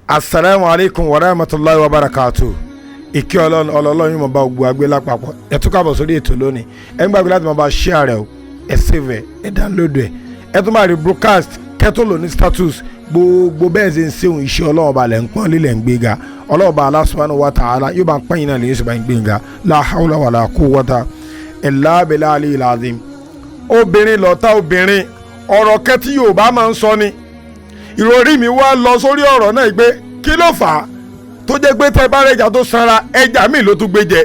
Assalamu alaikum wa rahmatullahi wa barakatuh. Ìkí Ọlọ́run yín mọ̀ bá gbogbo àgbẹ̀ lápapọ̀. Ẹ tún káàbọ̀ sórí ètò lónìí. Ẹ ń gbàgbé láti máa bá share rẹ̀ o. Ẹ save ẹ̀, ẹ download ẹ̀. Ẹ tún máa rí broadcast kẹ́tọ́ lò ní status gbogbo bẹ́ẹ̀ ṣe ń ṣeun iṣẹ́ Ọlọ́run ọba lẹ̀ ń pọ́n lílẹ̀ ń gbéga. Ọlọ́run ọba Allah subhanahu wa ta'ala yóò bá ń pọ́n yín náà lè yóò sì bá ń gbéga. La hawla wala quwwata illa billahil azim. Obìnrin lọ́tà obìnrin ọ̀rọ̀ kẹ́tí Yorùbá máa ń sọ ni. Ìròrí mi wá lọ sórí ọ̀rọ̀ náà pé kí ló fà á tó jẹ́ pé tẹ́ bá rẹjà tó sanra ẹja míì ló tún gbé jẹ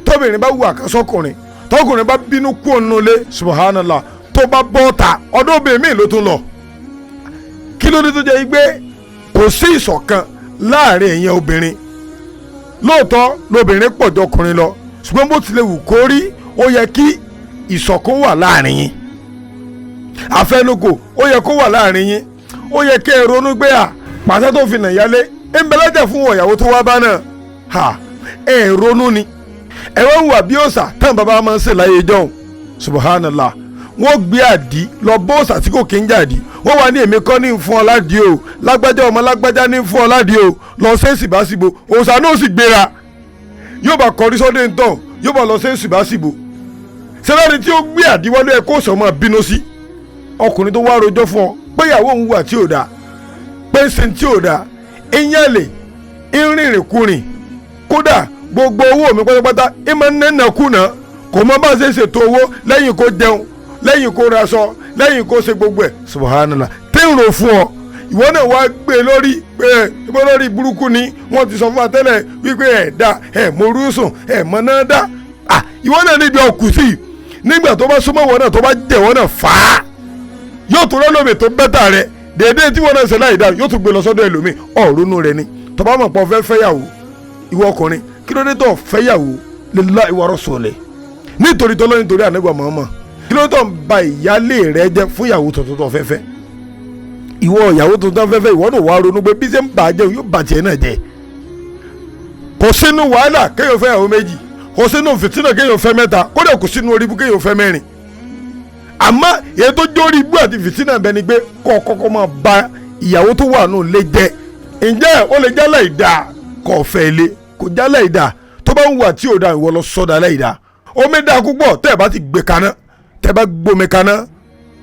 tóbìnrin bá wù àkàsọ́kùnrin tọkùnrin bá bínú kú ònúlé subhanallah tó bá bọ́ta ọdún obìnrin míì ló tún lọ kí ló dé tó jẹ́ pé kò sí ìṣọ̀kan láàrin ẹ̀yin obìnrin lóòótọ́ lóbìnrin pọ̀ jọ ọkùnrin lọ ṣùgbọ́n bó tilẹ̀ wù kó rí ó yẹ kí ìṣọ̀kan wà láàrin yín àfẹnukò ó yẹ kó wà láàrin yín ó yẹ kí ẹ ronú gbé pàṣẹ tó fi nà yálé ẹ ń bẹ lẹ́jẹ̀ fún ọ̀yàwó tó wá bá náà ẹ ronú ni ẹ wọ́n wà bí òòṣà tán bàbá máa ń ṣe láyé jọ́hún subhanallah wọ́n gbé àdí lọ bó òòṣà tí kò kí ń jàdí wọ́n wà ní èmi kọ́ ní fún ọ ládìí o lágbájá ọmọ lágbájá ní fún ọ ládìí o lọ ṣe síbáṣìbò òòṣà náà sì gbéra yóò bá kọrí sọ́dẹ̀ ń tàn yóò bá lọ ṣe síbáṣìbò sẹ́lẹ̀ni tí ó gbé àdí wọlé ẹ̀ kó sọ máa bínú sí ọkùnrin tó wá rojọ́ fún ọ pé ìyàwó òun wà tí ò dáa pé ń sin tí ò dáa ìyẹn lè ìrìnrìnkùnrin kódà gbogbo owó mi pátápátá ìmọ̀ nẹ́nàkúnà kò mọ bá ṣe ṣètò owó lẹ́yìn kó jẹun lẹ́yìn kó raṣọ lẹ́yìn kó ṣe gbogbo ẹ̀ subhanallah tí ń rò fún ọ ìwọ náà wá gbé lórí pé ìbọn lórí burúkú ni wọ́n ti sọ fún wa tẹ́lẹ̀ wípé ẹ̀ dá ẹ̀ morú sùn ẹ̀ mọ náà dá ìwọ náà níbi ọkù sí nígbà tó bá súnmọ́ wọn náà tó bá jẹ̀ wọ́n náà fà á yóò tó rẹ́lómi tó bẹ́tà rẹ̀ dèédé tí wọn náà ṣe láì dá yóò tún gbé lọ sọ́dọ̀ ẹlòmíì ọ̀rúnú rẹ ni tọba mọ̀ pọ̀ fẹ́ fẹ́yàwó ìwọ ọkùnrin kí ló dé tó fẹ́yàwó lillahi wa rasulihi nítorí tọ́lọ́ nítorí ànábì Muhammad kí ló dé tó ń ba ìyálé rẹ jẹ́ fún ìyàwó tuntun tó fẹ́fẹ́ ìwọ ìyàwó tuntun fẹ́fẹ́ ìwọ náà wàá ronú pé bí ṣe ń bà á jẹ́ yóò bà tiẹ̀ náà jẹ́ kò sínú wàhálà kéèyàn fẹ́ ìyàwó méjì kò sínú fìtínà kéèyàn fẹ́ mẹ́ta kódà kò sínú oríbu kéèyàn fẹ́ mẹ́rin àmọ́ èyí tó jórí ibú àti fìtínà bẹ ni pé kọ́ kọ́kọ́ máa ba ìyàwó tó wà nù lé jẹ́ ǹjẹ́ ó lè jálẹ̀ ìdá kọ́ fẹ́ ilé kò jálẹ̀ ìdá tó bá ń wà tí ò da ìwọ lọ sọ́dà lẹ́ ìdá omi dá púpọ̀ tẹ́ ẹ bá ti gbé kaná tẹ́ ẹ bá gbómi kaná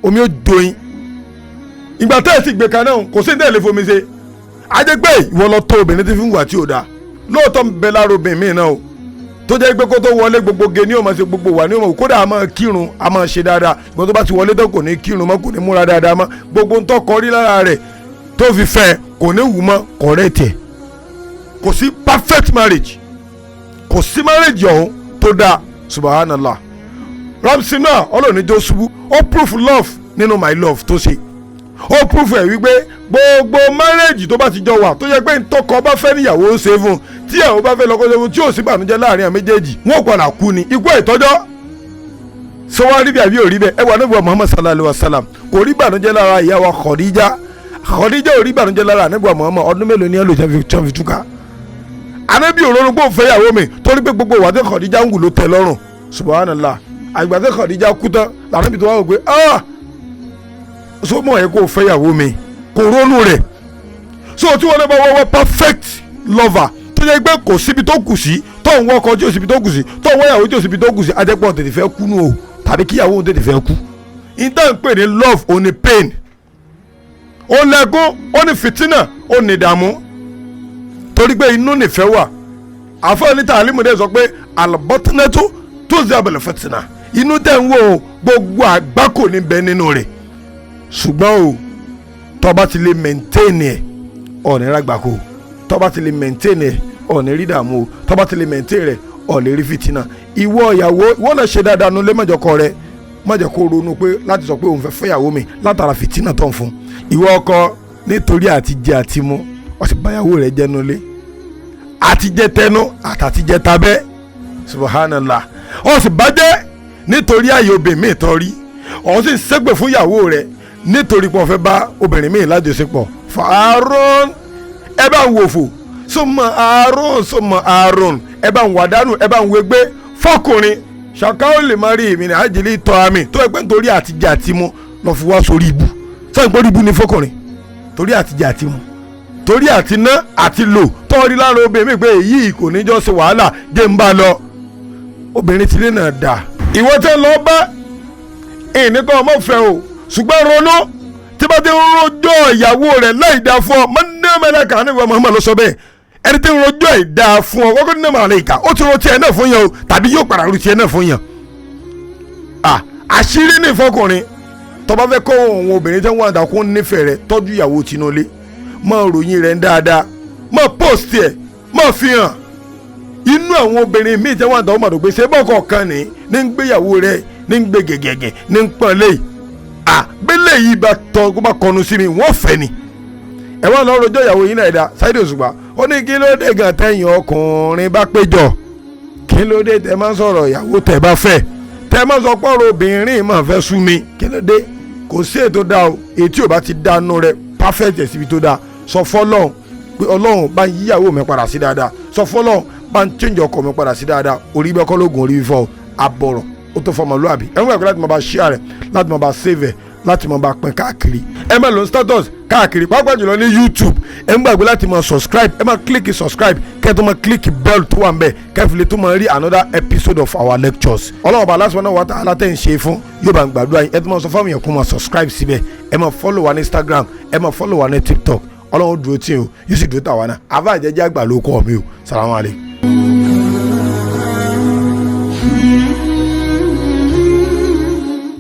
omi ó doyin ìgbà tẹ́ ẹ ti gbé kaná kò sí ní ẹ̀ lè fomi ṣe ajẹ́gbẹ́ ìwọ lọ tó obìnrin tí fi ń wà tí ò da lóòótọ́ ń bẹ lára obìnrin míì náà o tó jẹ́ pé kó tó wọlé gbogbo ge ní o máa ṣe gbogbo wà ní o máa kódà a máa kírun a máa ṣe dáadáa gbogbo tó bá ti wọlé tó kò ní kírun mọ́ kò ní múra dáadáa mọ́ gbogbo ń tọ́ kọrí lára rẹ̀ tó fi fẹ́ kò ní wù mọ́ correct ẹ̀ kò sí perfect marriage kò sí marriage ọ̀hún tó dáa subhanallah ramsey náà ọlọ́ọ̀ni tó ṣubú ó proof love nínú my love tó ṣe ó proof ẹ̀ wípé gbogbo marriage tó bá ti jọ wà tó yẹ pé ntọ́kọ bá fẹ́ níyàwó ó ṣe fún tí àwọn bá fẹ́ lọ́kọ́ ṣe fún tí ò sí bànújẹ́ láàrin àwọn méjèèjì wọn ò padà kú ni ikú ìtọ́jọ́ sọ wá rí bí àbí ò rí bẹ́ẹ̀ ẹ wà níbo Muhammad sallallahu alayhi wa sallam kò rí bànújẹ́ lára ìyá wa Khadija ò rí bànújẹ́ lára níbo Muhammad ọdún mélòó ni ẹ lò tẹ́ fi túká anábì òróró gbóhùn fẹ́ yàwó mi torí pé gbogbo wà tẹ́ Khadija ń wù ló tẹ́ lọ́rùn subhanallah àgbà tẹ́ Khadija kú tán lànàbì tó wà wò pé so mọ̀ ẹ́ kó fẹ́ yàwó mi kò rónú rẹ̀ so tí wọ́n lè bá wọ́wọ́ perfect lover tó yẹ pé kò síbi tó kù sí tó ń wọ́kọ tí ò síbi tó kù sí tó ń wọ́yàwó tí ò síbi tó kù sí ajẹ́pọ̀ tètè fẹ́ kú nù o tàbí kíyàwó tètè fẹ́ kú ìtàn ń pè ní love ó ní pain ó lẹ́gún ó ní fìtínà ó ní ìdààmú torí pé inú nìfẹ́ wà àfọwọ́ níta àlímọ̀dé sọ pé albatinatu tó ṣe abẹ̀lẹ̀ fìtínà inú tẹ̀ ń wò gbogbo àgbákò ní bẹ nínú rẹ̀ ṣùgbọ́n o tọ́ba ti lè maintain ẹ̀ ọ̀nì rágbàkó tọ́ba ti lè maintain ẹ̀ ọ̀nì rí dààmú o tọ́ba ti lè maintain rẹ̀ ọ̀nì rí fìtínà ìwọ ìyàwó ìwọ náà ṣe dáadáa nulẹ̀ mọ̀jọ̀kọ rẹ̀ mọ̀jọ̀ kó ronú pé láti sọ pé òun fẹ́ fẹ́yàwó mi látara fìtínà tó ń fún ìwọ ọkọ nítorí àtijẹ àtimú ó sì báyàwó rẹ̀ jẹ́ nulẹ̀ àtijẹ tẹnu àtàtijẹ tabẹ́ subhanallah ó sì bàjẹ́ nítorí ààyè obìnrin mi tọ́rí ó sì ṣépè fún ìyàwó rẹ̀ nítorí pé wọ́n fẹ́ bá obìnrin míì lájọṣepọ̀ fàárọ̀n ẹ bá ń wòfò sọmọ àárọ̀n ẹ bá ń wàdánù ẹ bá ń wégbé fọkùnrin ṣàkáwó lè má rí èmi ní àjèlé tọ́ àmì tó ẹgbẹ́ nítorí àtijọ́ àti mu lọ fi wá sórí ibu sọ́yìn pé orí ibu ni fọkùnrin torí àtijọ́ àti mu torí àti ná àti lò tọ́ọ̀rí lára obìnrin mi pé èyí kò ní jọ́ ṣe wàhálà jẹ́ ń bá lọ obìnrin tí lè náà dà. ìwọ tẹ́ lọ bá ìníkan ọmọ fẹ́ o ṣùgbọ́n ronú tí bá ti ń rojọ́ ìyàwó rẹ̀ láì dáa fún ọ mẹ́lẹ́ka ní ìwọ Muhammad ló sọ bẹ́ẹ̀ ẹni tí ń rojọ́ ìdáa fún ọ kọ́kọ́ ní màlẹ́ka ó ti ro tiẹ̀ náà fún yẹn o tàbí yóò padà ro tiẹ̀ náà fún yẹn. àṣírí ní ìfọkùnrin tó bá fẹ́ kọ́ òun obìnrin tí wọ́n àdàkùn nífẹ̀ẹ́ rẹ̀ tọ́jú ìyàwó tinúlé máa ròyìn rẹ̀ dáadáa máa post ẹ̀ máa fi hàn inú àwọn obìnrin míì tí wọ́n àdàkùn mọ̀dọ̀ pé ṣé bọ́ọ̀kọ̀ kan ní ń gbéyàwó rẹ̀ ní ń gbé gẹ̀gẹ̀gẹ̀ ní ń pọ́n lé bẹ́lẹ̀ yìí bá tọ́ kó bá kọnu sí mi wọ́n fẹ́ ni ẹ wọ́n lọ́ọ́ rojọ́ ìyàwó yín náà ẹ̀dá Saheed Òṣùpá ó ní kí ló dé gan tẹ̀yìn ọkùnrin bá péjọ kí ló dé tẹ máa ń sọ̀rọ̀ ìyàwó tẹ bá fẹ́ tẹ máa ń sọ pọ̀rọ̀ obìnrin máa fẹ́ sú mi kí ló dé kò sí ètò dá o ètí ò bá ti dánú rẹ perfect ẹ̀ síbi tó dáa sọ fọ́lọ́run pé Ọlọ́run bá ń yíyàwó mi padà sí dáadáa sọ fọ́lọ́run bá ń change ọkọ mi padà sí dáadáa orí bẹ́ẹ̀ kọ́ lóògùn orí fífọ́ àbọ̀rọ̀ ó tó fọmọlúàbí ẹ̀ ń gbàgbé láti máa bá share rẹ̀ láti máa bá save ẹ̀ láti máa bá pín káàkiri ẹ máa lọ status káàkiri pàápàá jùlọ ní YouTube ẹ ń gbàgbé láti máa subscribe ẹ máa click subscribe kẹ́ ẹ tó máa click bell tó wà ń bẹ̀ kẹ́fìlẹ̀ tó máa rí another episode of our lectures ọlọ́run bá lásìkò náà wà tá alátẹ̀ ń ṣe fún yóò bá ń gbàdúrà yín ẹ tó máa sọ fáwọn èèyàn kó máa subscribe síbẹ̀ ẹ máa follow wa ní Instagram ẹ máa follow wa ní TikTok ọlọ́run dúró tí o yóò sì dúró tàwa náà àbá àjẹjẹ àgbà ló kọ́ mi o salamu alaykum.